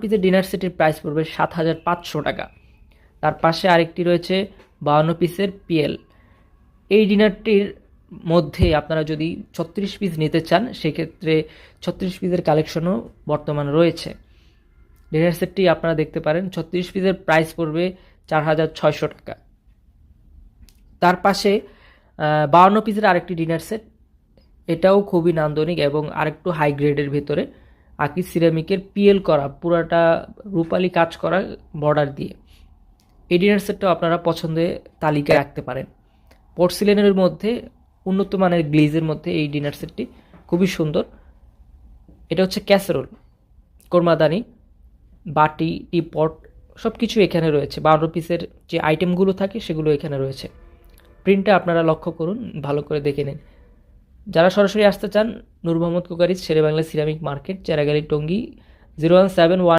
পিসের ডিনার সেটের প্রাইস পড়বে ৭,৫০০ টাকা। তার পাশে আরেকটি রয়েছে ৫২ পিসের পিএল। এই ডিনারটির মধ্যে আপনারা যদি ৩৬ পিস নিতে চান সেক্ষেত্রে ৩৬ পিসের কালেকশনও বর্তমানে রয়েছে। ডিনার সেটটি আপনারা দেখতে পারেন। ৩৬ পিসের প্রাইস পড়বে ৪,৬০০ টাকা। তার পাশে ৫২ পিসের আরেকটি ডিনার সেট, এটাও খুবই নান্দনিক এবং আরেকটু হাই গ্রেডের ভেতরে আকিজ সিরামিকের পিএল করা, পুরাটা রূপালি কাজ করা বর্ডার দিয়ে। এই ডিনার সেটটাও আপনারা পছন্দের তালিকায় রাখতে পারেন। পোর্সিলেনের মধ্যে উন্নত মানের গ্লেজের মধ্যে এই ডিনার সেটটি খুবই সুন্দর। এটা হচ্ছে ক্যাসেরোল, কোরমাদানি, বাটি, টিপট সব কিছু এখানে রয়েছে। ১২ পিসের যে আইটেমগুলো থাকে সেগুলো এখানে রয়েছে। প্রিন্টটা আপনারা লক্ষ্য করুন, ভালো করে দেখে নিন। যারা সরাসরি আসতে চান, Noor Mohammad cookeries Sherebangla ceramic market, Cheragali, Tongi, 017